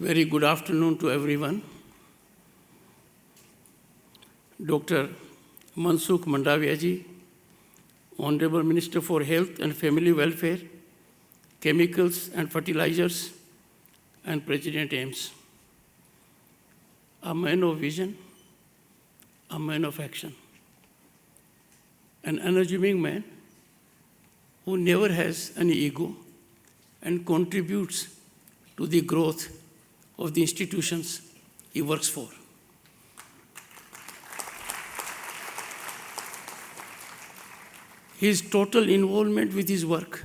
Very good afternoon to everyone. Dr. Mansukh Mandaviya ji, Honorable Minister for Health and Family Welfare, Chemicals and Fertilizers, and President AIIMS. A man of vision, a man of action, an unassuming man who never has any ego and contributes to the growth of the institutions he works for. His total involvement with his work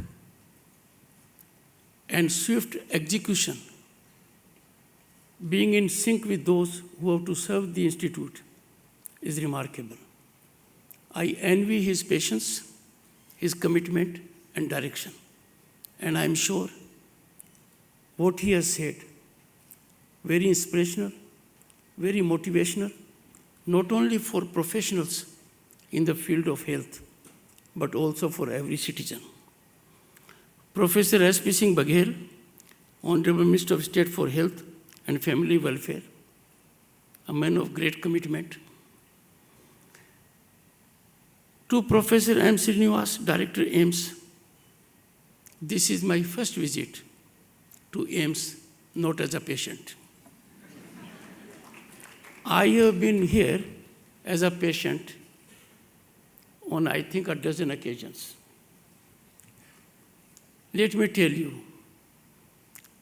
and swift execution, being in sync with those who have to serve the institute, is remarkable. I envy his patience, his commitment, and direction. And I'm sure what he has said, very inspirational, very motivational, not only for professionals in the field of health, but also for every citizen. Professor S.P. Singh Baghel, Honorable Minister of State for Health and Family Welfare, a man of great commitment. To Professor M. Srinivas, Director AIIMS, this is my first visit to AIIMS, not as a patient. I have been here as a patient on, I think, a dozen occasions. Let me tell you,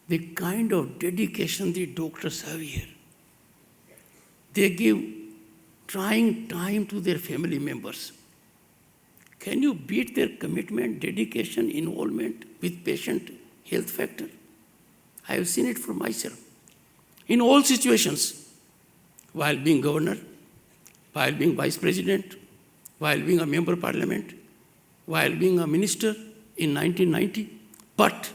the kind of dedication the doctors have here. They give trying time to their family members. Can you beat their commitment, dedication, involvement with patient health factor? I have seen it for myself. In all situations, while being governor, while being vice president, while being a member of parliament, while being a minister in 1990. But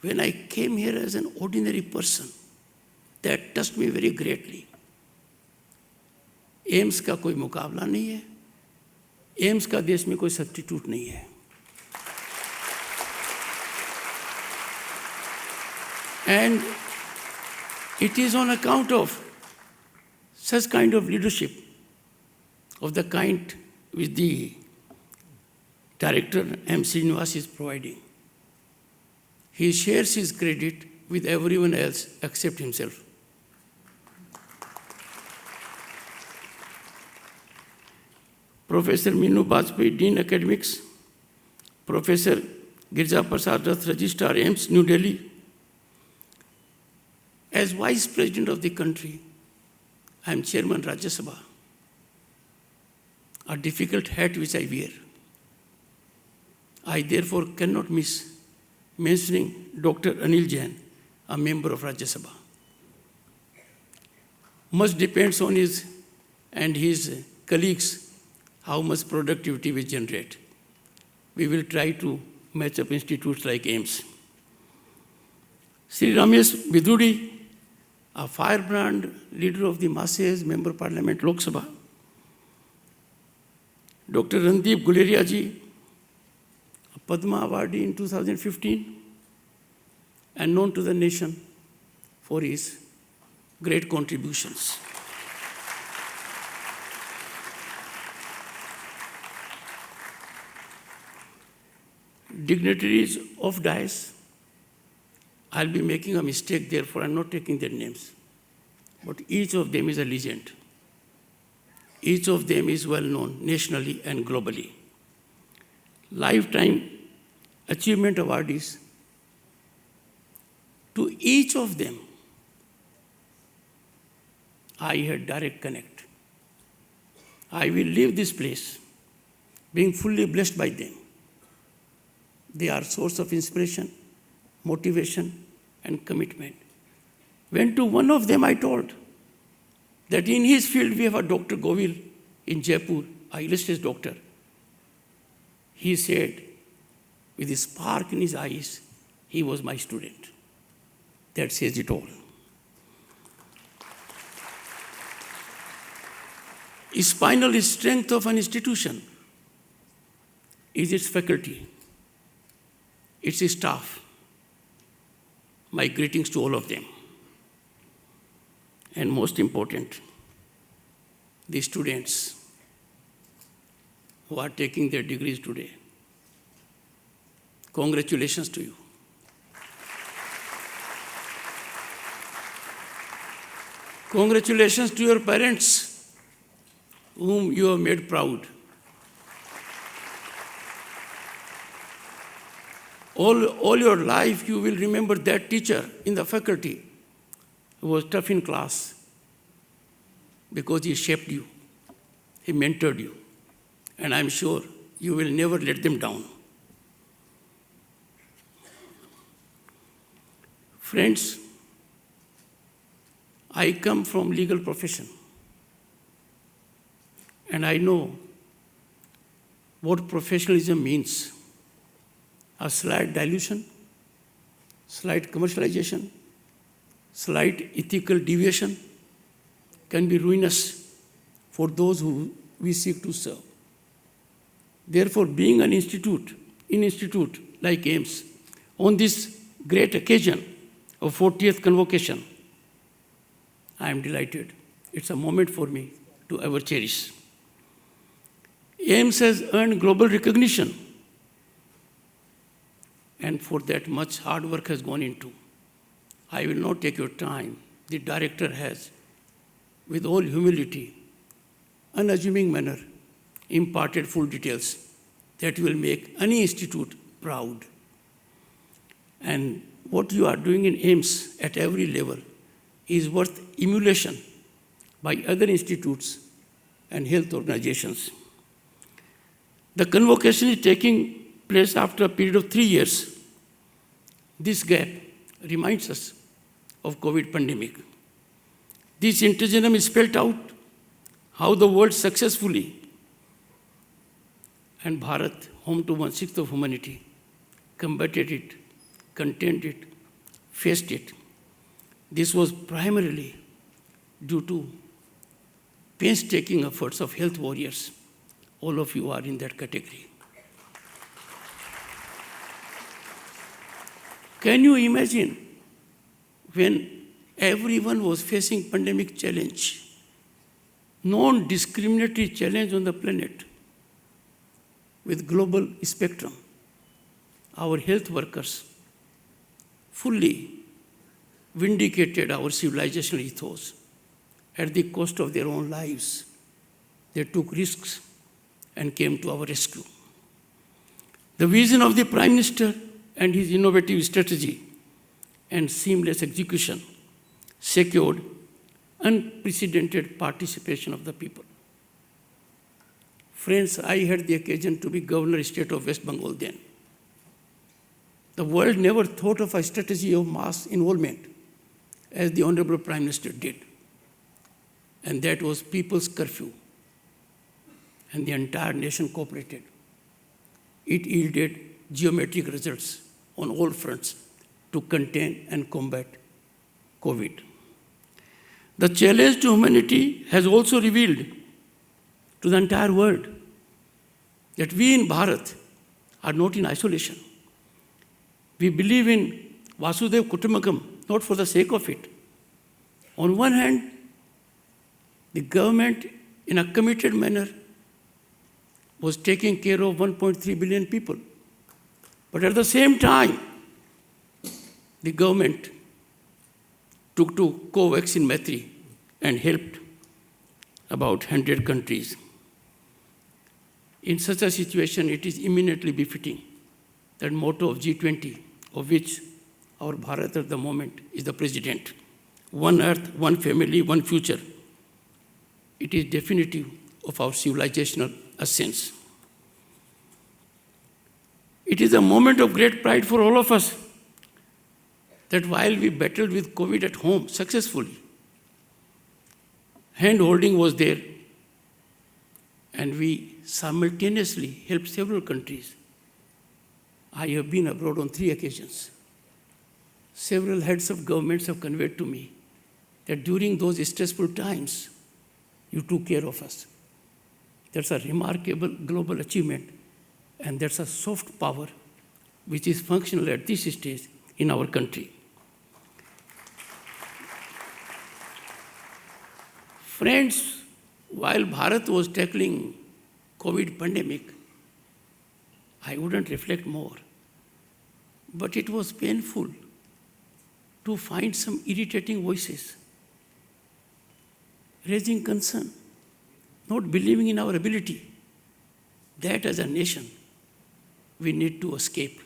when I came here as an ordinary person, that touched me very greatly. AIIMS का कोई मुकाबला नहीं है, AIIMS का देश में कोई substitute नहीं है. And it is on account of such kind of leadership, of the kind which the Director M. Srinivas is providing. He shares his credit with everyone else except himself. Professor Minu Bajpayee, Dean Academics, Professor Girja Prasad Rath, Registrar AIIMS, New Delhi. As Vice President of the country, I am Chairman Rajya Sabha, a difficult hat which I wear. I therefore cannot miss mentioning Dr. Anil Jain, a member of Rajya Sabha. Much depends on his and his colleagues how much productivity we generate. We will try to match up institutes like AIIMS. Sri Ramesh Bidudi, a firebrand leader of the masses, member of parliament, Lok Sabha. Dr. Randeep Guleria ji, a Padma awardee in 2015, and known to the nation for his great contributions. Dignitaries of dais, I'll be making a mistake, therefore I'm not taking their names. But each of them is a legend. Each of them is well known nationally and globally. Lifetime achievement awardees, to each of them, I had direct connect. I will leave this place being fully blessed by them. They are source of inspiration, motivation, and commitment. When to one of them I told that in his field we have a Dr. Govil in Jaipur, a illustrious doctor. He said, with a spark in his eyes, he was my student. That says it all. The spinal strength of an institution is its faculty, its staff. My greetings to all of them. And most important, the students who are taking their degrees today. Congratulations to you. Congratulations to your parents, whom you have made proud. All your life, you will remember that teacher in the faculty who was tough in class because he shaped you, he mentored you, and I'm sure you will never let them down. Friends, I come from legal profession, and I know what professionalism means. A slight dilution, slight commercialization, slight ethical deviation can be ruinous for those who we seek to serve. Therefore, being an institute like AIIMS, on this great occasion of 40th Convocation, I am delighted. It's a moment for me to ever cherish. AIIMS has earned global recognition, and for that much hard work has gone into. I will not take your time. The director has, with all humility, unassuming manner, imparted full details that will make any institute proud. And what you are doing in AIIMS at every level is worth emulation by other institutes and health organizations. The convocation is taking place after a period of 3 years. This gap reminds us of COVID pandemic. This interim is spelled out how the world successfully, and Bharat, home to 1/6 of humanity, combated it, contained it, faced it. This was primarily due to painstaking efforts of health warriors. All of you are in that category. Can you imagine when everyone was facing pandemic challenge, non-discriminatory challenge on the planet with global spectrum, our health workers fully vindicated our civilizational ethos at the cost of their own lives. They took risks and came to our rescue. The vision of the Prime Minister and his innovative strategy and seamless execution secured unprecedented participation of the people. Friends, I had the occasion to be Governor State of West Bengal then. The world never thought of a strategy of mass involvement as the Honorable Prime Minister did. And that was people's curfew. And the entire nation cooperated. It yielded geometric results on all fronts to contain and combat COVID. The challenge to humanity has also revealed to the entire world that we in Bharat are not in isolation. We believe in Vasudhaiva Kutumbakam, not for the sake of it. On one hand, the government, in a committed manner, was taking care of 1.3 billion people. But at the same time, the government took to COVAX in Maitri and helped about 100 countries. In such a situation, it is eminently befitting that motto of G20, of which our Bharat at the moment is the president, one earth, one family, one future. It is definitive of our civilizational ascents. It is a moment of great pride for all of us that while we battled with COVID at home successfully, hand-holding was there, and we simultaneously helped several countries. I have been abroad on 3 occasions. Several heads of governments have conveyed to me that during those stressful times, you took care of us. That's a remarkable global achievement, and that's a soft power which is functional at this stage in our country. Friends, while Bharat was tackling COVID pandemic, I wouldn't reflect more. But it was painful to find some irritating voices, raising concern, not believing in our ability. That as a nation, we need to escape.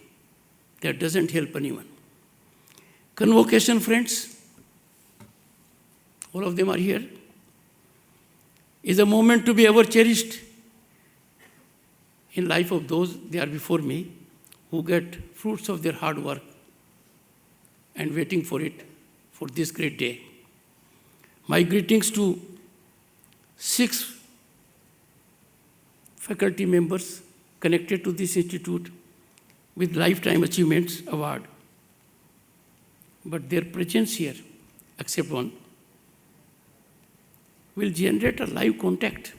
That doesn't help anyone. Convocation, friends, all of them are here, is a moment to be ever cherished in life of those they are before me, who get fruits of their hard work and waiting for it, for this great day. My greetings to 6 faculty members connected to this institute with Lifetime Achievements Award. But their presence here, except one, will generate a live contact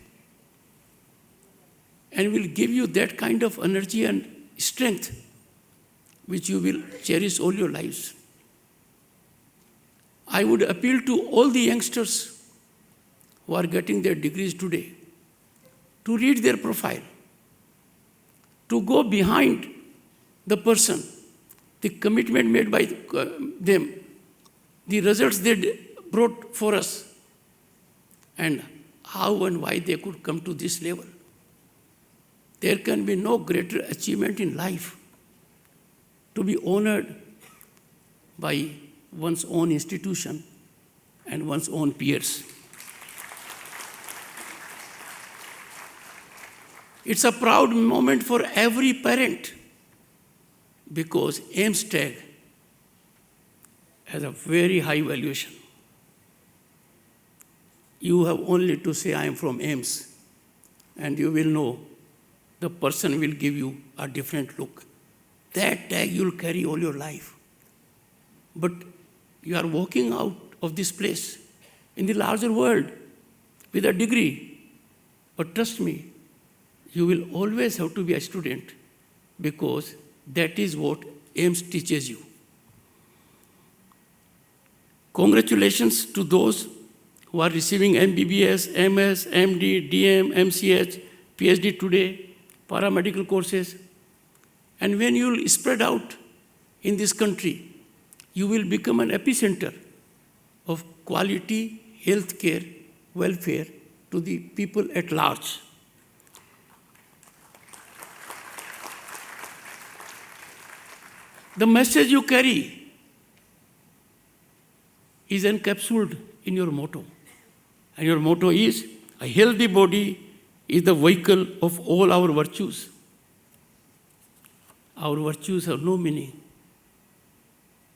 and will give you that kind of energy and strength which you will cherish all your lives. I would appeal to all the youngsters who are getting their degrees today to read their profile, to go behind the person, the commitment made by them, the results they brought for us, and how and why they could come to this level. There can be no greater achievement in life to be honored by one's own institution and one's own peers. It's a proud moment for every parent because AIIMS tag has a very high valuation. You have only to say, I am from AIIMS, and you will know the person will give you a different look. That tag you'll carry all your life. But you are walking out of this place in the larger world with a degree. But trust me, you will always have to be a student because that is what AIIMS teaches you. Congratulations to those who are receiving MBBS, MS, MD, DM, MCH, PhD today, paramedical courses. And when you will spread out in this country, you will become an epicenter of quality healthcare, welfare to the people at large. The message you carry is encapsulated in your motto. And your motto is, a healthy body is the vehicle of all our virtues. Our virtues have no meaning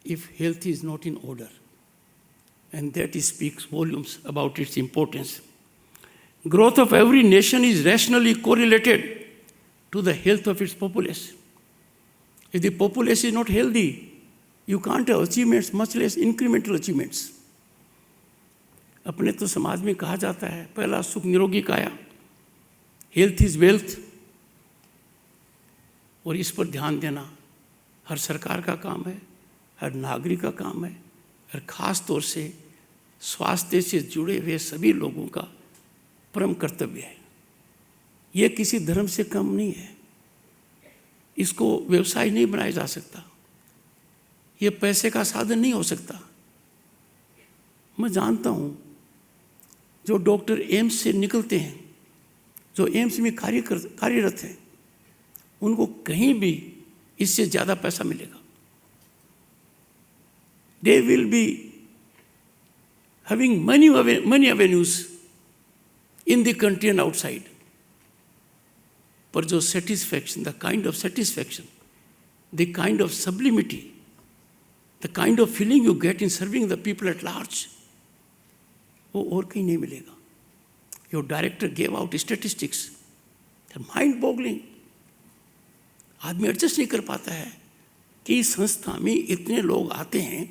if health is not in order. And that speaks volumes about its importance. Growth of every nation is rationally correlated to the health of its populace. If the populace is not healthy, you can't have achievements, much less incremental achievements. अपने तो समाज में कहा जाता है, पहला सुख निरोगी काया, हेल्थ इज वेल्थ, और इस पर ध्यान देना हर सरकार का काम है, हर नागरिक का काम है, और ख़ास तौर से स्वास्थ्य से जुड़े हुए सभी लोगों का परम कर्तव्य है। ये किसी धर्म से कम नहीं है, इसको व्यवसाय नहीं बनाया जा सकता, ये पैसे का साधन नहीं हो सकता। मैं जानता हूँ जो डॉक्टर एम्स से निकलते हैं, जो एम्स में कार्यरत हैं, उनको कहीं भी इससे ज़्यादा पैसा मिलेगा। They will be having many avenues in the country and outside. पर जो satisfaction, the kind of satisfaction, the kind of sublimity, the kind of feeling you get in serving the people at large, वो और कहीं नहीं मिलेगा। Your director gave out statistics, they're mind-boggling. आदमी adjust नहीं कर पाता है कि इस संस्था में इतने लोग आते हैं,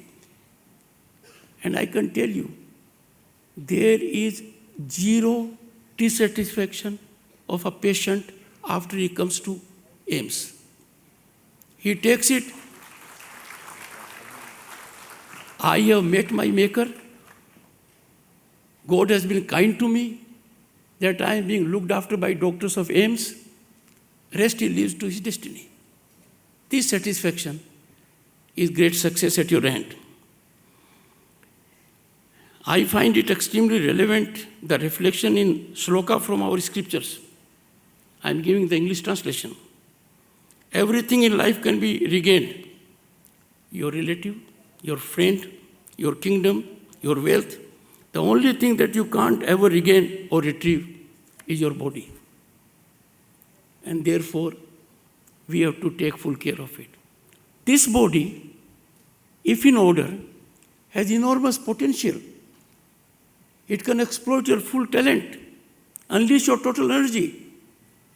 and I can tell you, there is zero dissatisfaction of a patient after he comes to AIIMS. He takes it, I have met my maker, God has been kind to me, that I am being looked after by doctors of AIIMS. Rest he leaves to his destiny. This satisfaction is great success at your end. I find it extremely relevant, the reflection in shloka from our scriptures. I am giving the English translation. Everything in life can be regained. Your relative, your friend, your kingdom, your wealth. The only thing that you can't ever regain or retrieve is your body. And therefore, we have to take full care of it. This body, if in order, has enormous potential. It can exploit your full talent, unleash your total energy,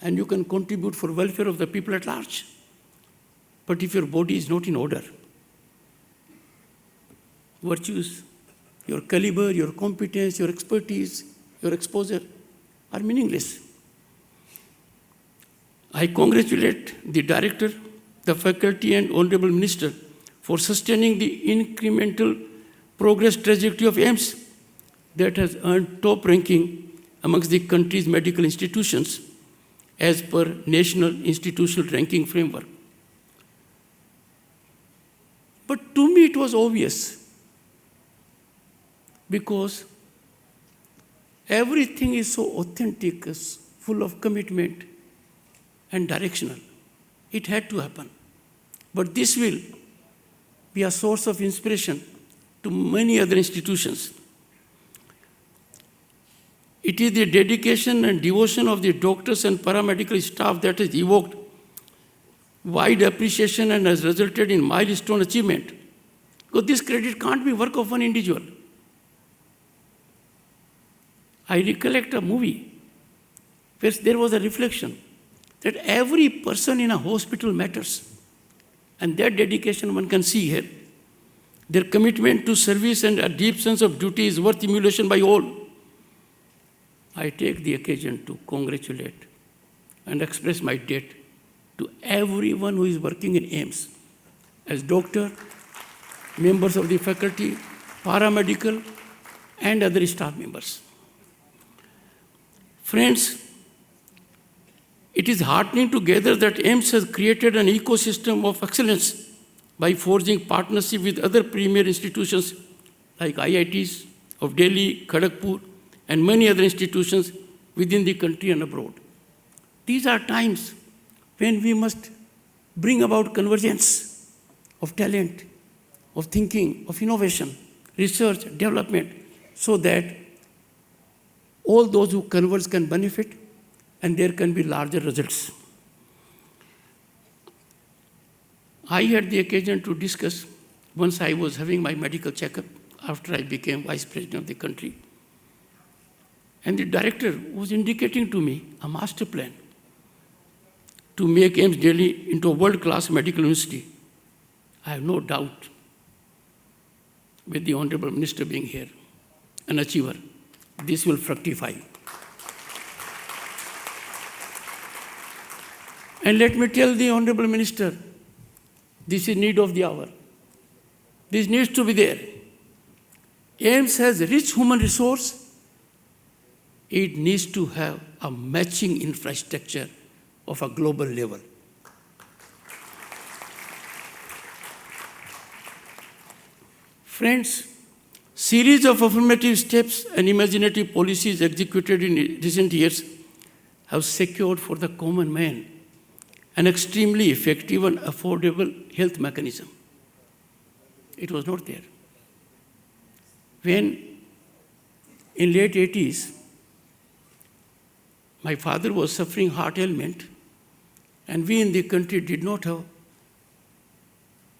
and you can contribute for welfare of the people at large. But if your body is not in order, virtues, your caliber, your competence, your expertise, your exposure are meaningless. I congratulate the director, the faculty, and honorable minister for sustaining the incremental progress trajectory of AIIMS that has earned top ranking amongst the country's medical institutions as per National Institutional Ranking Framework. But to me it was obvious, because everything is so authentic, is full of commitment and directional. It had to happen. But this will be a source of inspiration to many other institutions. It is the dedication and devotion of the doctors and paramedical staff that has evoked wide appreciation and has resulted in milestone achievement. Because this credit can't be work of one individual. I recollect a movie where there was a reflection that every person in a hospital matters. And that dedication one can see here. Their commitment to service and a deep sense of duty is worth emulation by all. I take the occasion to congratulate and express my debt to everyone who is working in AIIMS as doctor, members of the faculty, paramedical, and other staff members. Friends, it is heartening to gather that AIIMS has created an ecosystem of excellence by forging partnership with other premier institutions like IITs of Delhi, Kharagpur, and many other institutions within the country and abroad. These are times when we must bring about convergence of talent, of thinking, of innovation, research, development, so that all those who converge can benefit and there can be larger results. I had the occasion to discuss once I was having my medical checkup after I became vice president of the country. And the director was indicating to me a master plan to make AIIMS Delhi into a world-class medical university. I have no doubt, with the Honorable Minister being here, an achiever, this will fructify. And let me tell the Honorable Minister, this is need of the hour. This needs to be there. AIIMS has rich human resource. It needs to have a matching infrastructure of a global level. Friends, series of affirmative steps and imaginative policies executed in recent years have secured for the common man an extremely effective and affordable health mechanism. It was not there. When in late 80s, my father was suffering heart ailment, and we in the country did not have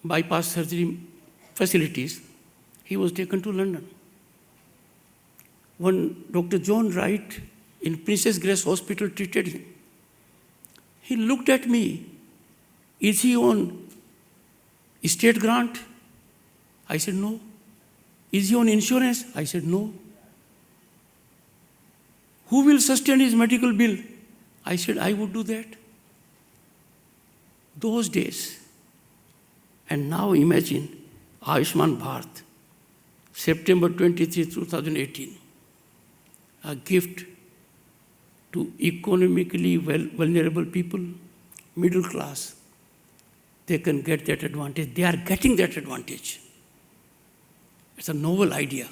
bypass surgery facilities. He was taken to London. When Dr. John Wright in Princess Grace Hospital treated him, he looked at me. Is he on state grant? I said, no. Is he on insurance? I said, no. Who will sustain his medical bill? I said, I would do that. Those days. And now imagine Ayushman Bharat, September 23, 2018. a gift to economically vulnerable people, middle class. They can get that advantage. They are getting that advantage. It's a novel idea.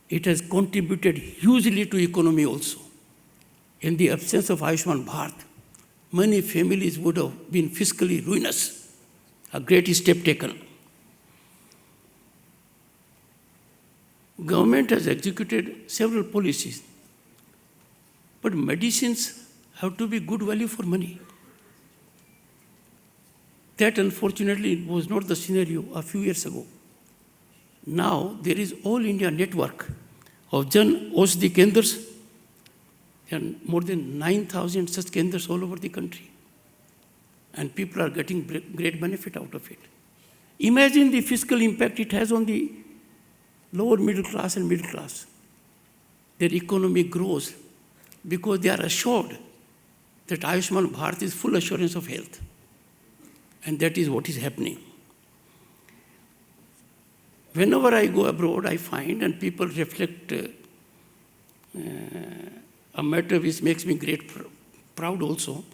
It has contributed hugely to economy also. In the absence of Ayushman Bharat, many families would have been fiscally ruinous. A great step taken. Government has executed several policies, but medicines have to be good value for money. That unfortunately was not the scenario a few years ago. Now there is all India network of Jan Aushadhi Kendras and more than 9,000 such kendras all over the country. And people are getting great benefit out of it. Imagine the fiscal impact it has on the lower middle class and middle class. Their economy grows because they are assured that Ayushman Bharat is full assurance of health. And that is what is happening. Whenever I go abroad, I find, and people reflect a matter which makes me great proud also.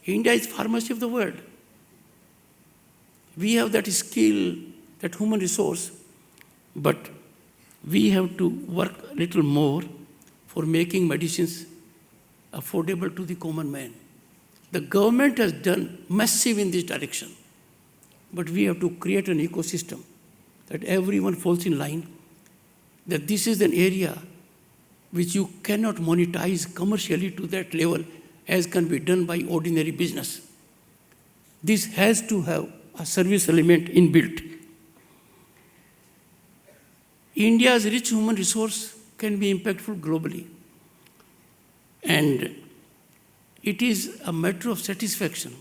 India is pharmacy of the world. We have that skill, that human resource, but we have to work a little more for making medicines affordable to the common man. The government has done massive in this direction, but we have to create an ecosystem that everyone falls in line, that this is an area which you cannot monetize commercially to that level as can be done by ordinary business. This has to have a service element inbuilt. India's rich human resource can be impactful globally. And it is a matter of satisfaction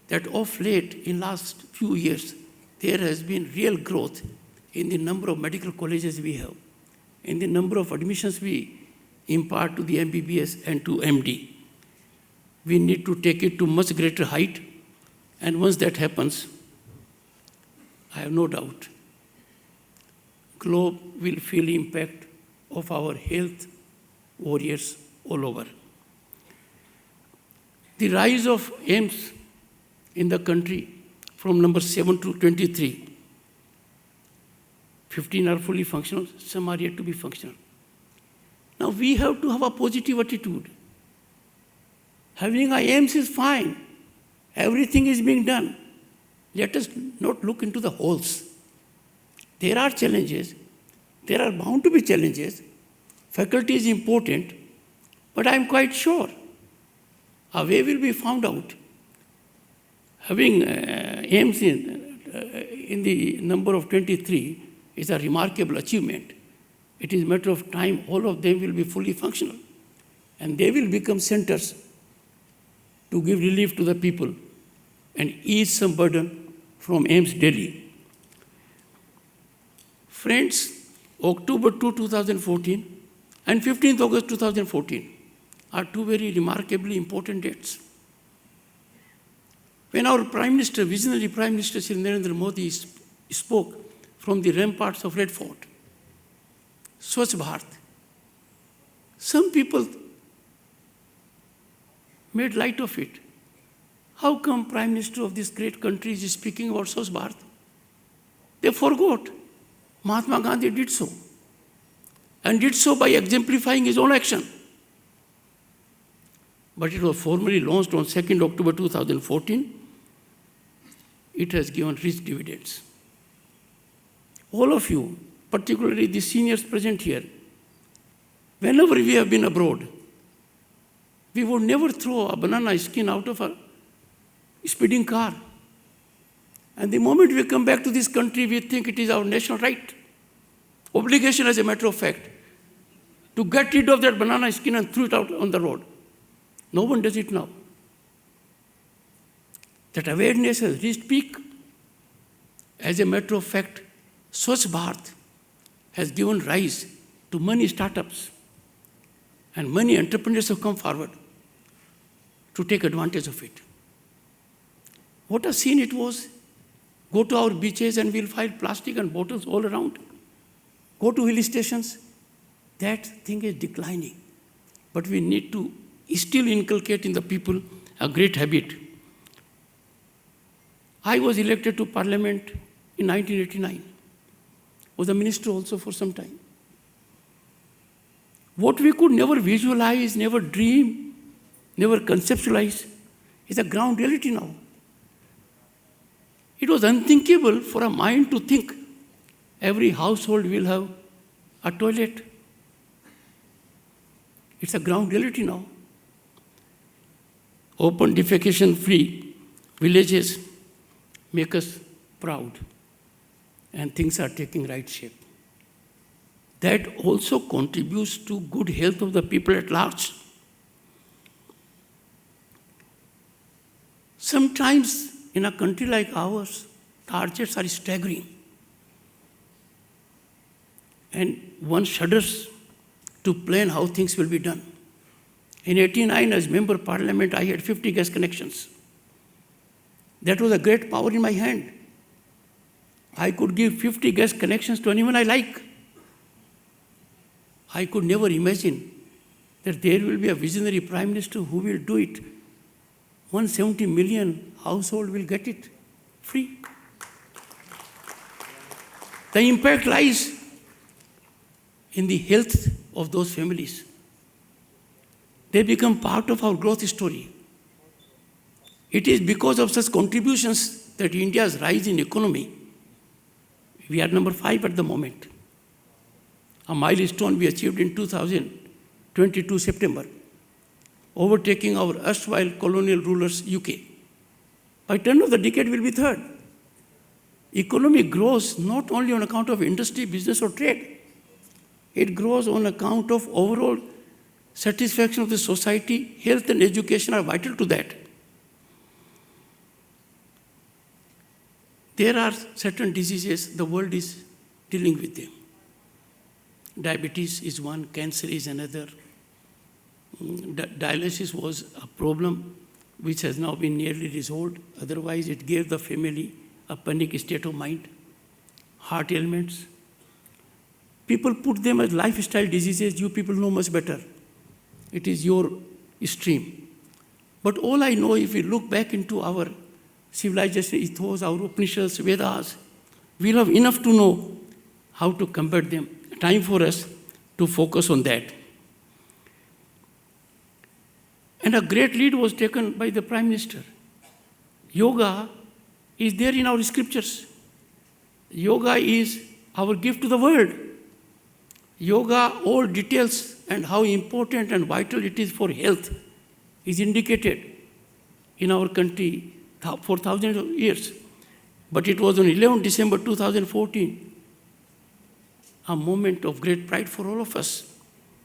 that of late, in last few years, there has been real growth in the number of medical colleges we have, in the number of admissions we impart to the MBBS and to MD. We need to take it to much greater height, and once that happens, I have no doubt, globe will feel the impact of our health warriors all over. The rise of AIIMS in the country from number 7 to 23. 15 are fully functional, some are yet to be functional. Now we have to have a positive attitude. Having AIIMS is fine. Everything is being done. Let us not look into the holes. There are challenges. There are bound to be challenges. Faculty is important, but I am quite sure a way will be found out. Having AIIMS in the number of 23 is a remarkable achievement. It is a matter of time, all of them will be fully functional. And they will become centers to give relief to the people and ease some burden from AIIMS Delhi. Friends, October 2, 2014 and 15th August 2014 are two very remarkably important dates. When our Prime Minister, visionary Prime Minister Shri Narendra Modi spoke from the ramparts of Red Fort, Swachh Bharat, some people made light of it. How come Prime Minister of this great country is speaking about Swachh Bharat? They forgot Mahatma Gandhi did so, and did so by exemplifying his own action. But it was formally launched on 2nd October 2014. It has given rich dividends. All of you, particularly the seniors present here, whenever we have been abroad, we would never throw a banana skin out of a speeding car. And the moment we come back to this country, we think it is our national right, obligation as a matter of fact, to get rid of that banana skin and throw it out on the road. No one does it now. That awareness has reached peak. As a matter of fact, Swachh Bharat has given rise to many startups, and many entrepreneurs have come forward to take advantage of it. What a scene it was. Go to our beaches and we'll find plastic and bottles all around. Go to hill stations. That thing is declining. But we need to still inculcate in the people a great habit. I was elected to Parliament in 1989. Was a minister also for some time. What we could never visualize, never dream, never conceptualize is a ground reality now. It was unthinkable for a mind to think every household will have a toilet. It's a ground reality now. Open defecation-free villages make us proud, and things are taking right shape. That also contributes to good health of the people at large. Sometimes in a country like ours, targets are staggering. And one shudders to plan how things will be done. In 1989, as member of parliament, I had 50 gas connections. That was a great power in my hand. I could give 50 gas connections to anyone I like. I could never imagine that there will be a visionary prime minister who will do it. 170 million households will get it free. The impact lies in the health of those families. They become part of our growth story. It is because of such contributions that India's rise in economy, we are number 5 at the moment. A milestone we achieved in 2022 September, overtaking our erstwhile colonial rulers UK. By turn of the decade, we'll be 3rd. Economy grows not only on account of industry, business, or trade. It grows on account of overall satisfaction of the society. Health and education are vital to that. There are certain diseases, the world is dealing with them. Diabetes is one, cancer is another. Dialysis was a problem which has now been nearly resolved. Otherwise, it gave the family a panic state of mind. Heart ailments. People put them as lifestyle diseases. You people know much better. It is your stream. But all I know, if we look back into our civilization ethos, our Upanishads, Vedas, we'll have enough to know how to combat them. Time for us to focus on that. And a great lead was taken by the Prime Minister. Yoga is there in our scriptures. Yoga is our gift to the world. Yoga, all details and how important and vital it is for health is indicated in our country for thousands of years. But it was on 11 December 2014, a moment of great pride for all of us.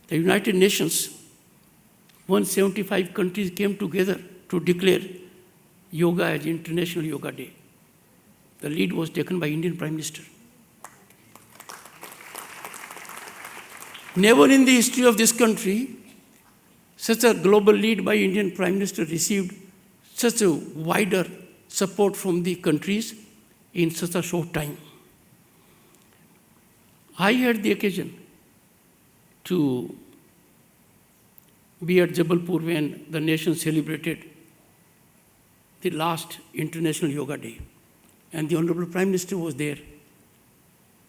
The United Nations, 175 countries came together to declare yoga as International Yoga Day. The lead was taken by Indian Prime Minister. Never in the history of this country, such a global lead by Indian Prime Minister received such a wider support from the countries in such a short time. I had the occasion to be at Jabalpur when the nation celebrated the last International Yoga Day. And the Honorable Prime Minister was there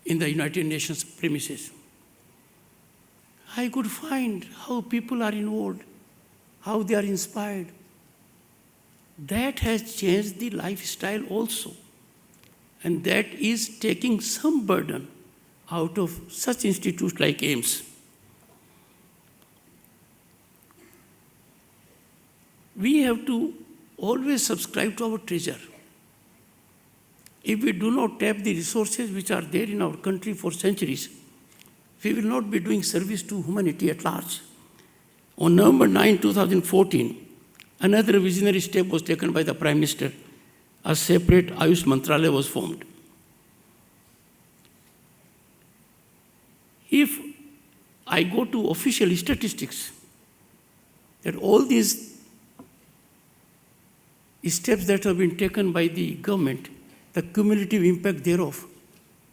in the United Nations premises. I could find how people are involved, how they are inspired. That has changed the lifestyle also. And that is taking some burden out of such institutes like AIIMS. We have to always subscribe to our treasure. If we do not tap the resources which are there in our country for centuries, we will not be doing service to humanity at large. On November 9, 2014, another visionary step was taken by the Prime Minister. A separate AIIMS Mantralaya was formed. If I go to official statistics, that all these steps that have been taken by the government, the cumulative impact thereof,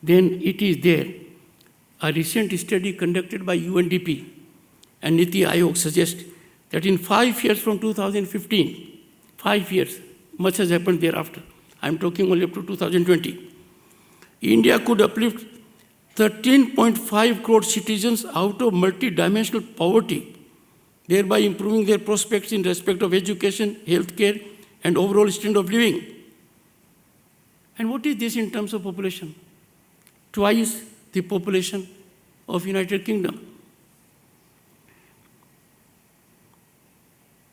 then it is there. A recent study conducted by UNDP and Niti Aayog suggests that in 5 years from 2015, 5 years, much has happened thereafter. I'm talking only up to 2020. India could uplift 13.5 crore citizens out of multidimensional poverty, thereby improving their prospects in respect of education, healthcare, and overall standard of living. And what is this in terms of population? Twice the population of United Kingdom.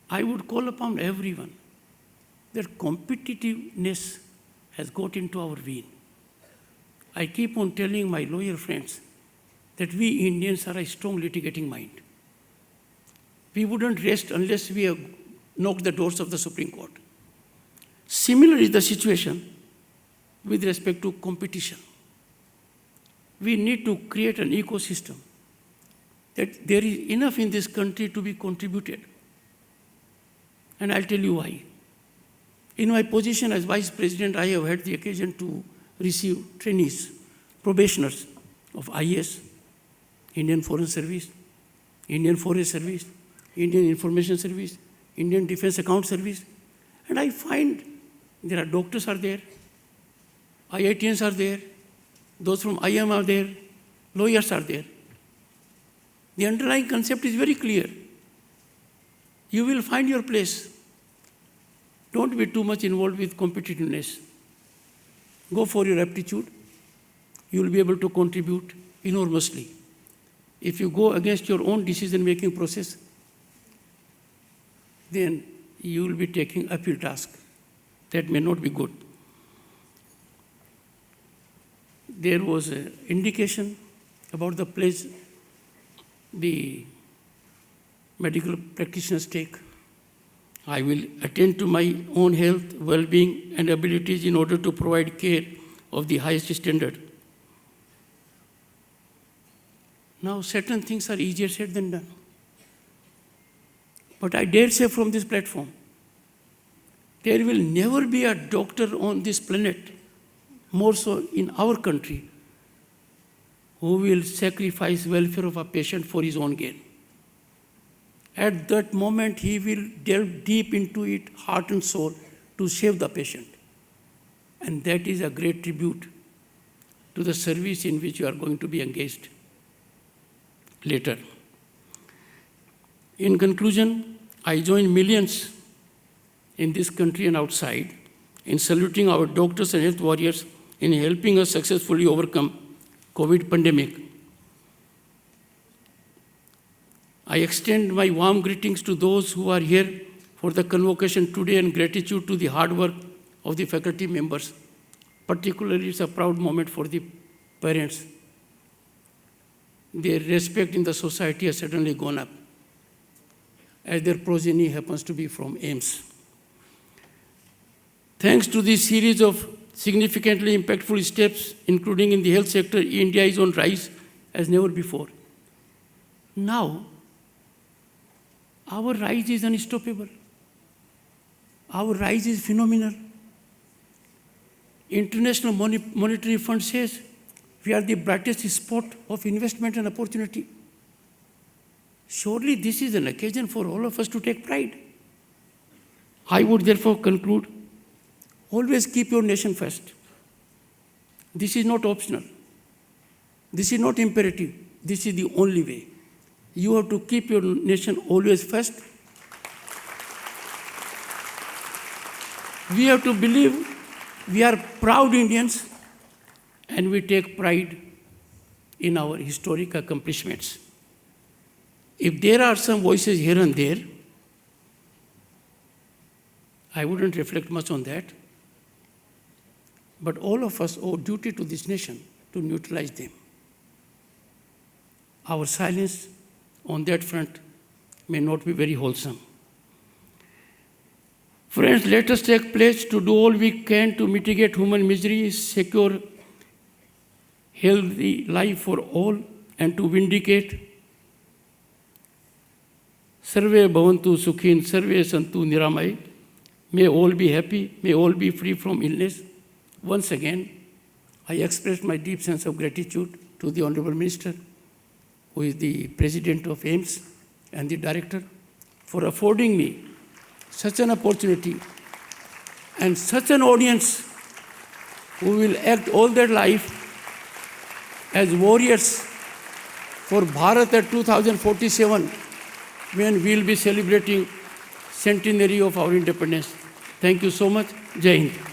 I would call upon everyone that competitiveness has got into our vein. I keep on telling my lawyer friends that we Indians are a strong litigating mind. We wouldn't rest unless we have knocked the doors of the Supreme Court. Similar is the situation with respect to competition. We need to create an ecosystem that there is enough in this country to be contributed. And I'll tell you why. In my position as Vice President, I have had the occasion to receive trainees, probationers of IAS, Indian Foreign Service, Indian Forest Service, Indian Information Service, Indian Defense Account Service. And I find there are doctors are there, IITians are there, those from IIM are there, lawyers are there. The underlying concept is very clear. You will find your place. Don't be too much involved with competitiveness. Go for your aptitude. You will be able to contribute enormously. If you go against your own decision-making process, then you will be taking uphill task. That may not be good. There was an indication about the pledge the medical practitioners take. I will attend to my own health, well-being, and abilities in order to provide care of the highest standard. Now, certain things are easier said than done. But I dare say from this platform, there will never be a doctor on this planet, more so in our country, who will sacrifice welfare of a patient for his own gain. At that moment, he will delve deep into it, heart and soul, to save the patient. And that is a great tribute to the service in which you are going to be engaged later. In conclusion, I join millions in this country and outside in saluting our doctors and health warriors in helping us successfully overcome COVID pandemic. I extend my warm greetings to those who are here for the convocation today and gratitude to the hard work of the faculty members. Particularly, it's a proud moment for the parents. Their respect in the society has certainly gone up, as their progeny happens to be from AIIMS. Thanks to this series of significantly impactful steps, including in the health sector, India is on rise as never before. Now, our rise is unstoppable. Our rise is phenomenal. International Monetary Fund says we are the brightest spot of investment and opportunity. Surely this is an occasion for all of us to take pride. I would therefore conclude, always keep your nation first. This is not optional. This is not imperative. This is the only way. You have to keep your nation always first. We have to believe we are proud Indians and we take pride in our historic accomplishments. If there are some voices here and there, I wouldn't reflect much on that. But all of us owe duty to this nation to neutralize them. Our silence on that front may not be very wholesome. Friends, let us take pledge to do all we can to mitigate human misery, secure healthy life for all, and to vindicate Sarve bhavantu sukhin, sarve santu niramay. May all be happy, may all be free from illness. Once again, I express my deep sense of gratitude to the Honorable Minister, who is the President of AIIMS and the Director, for affording me such an opportunity and such an audience who will act all their life as warriors for Bharat at 2047, when we will be celebrating centenary of our independence. Thank you so much. Jai Hind.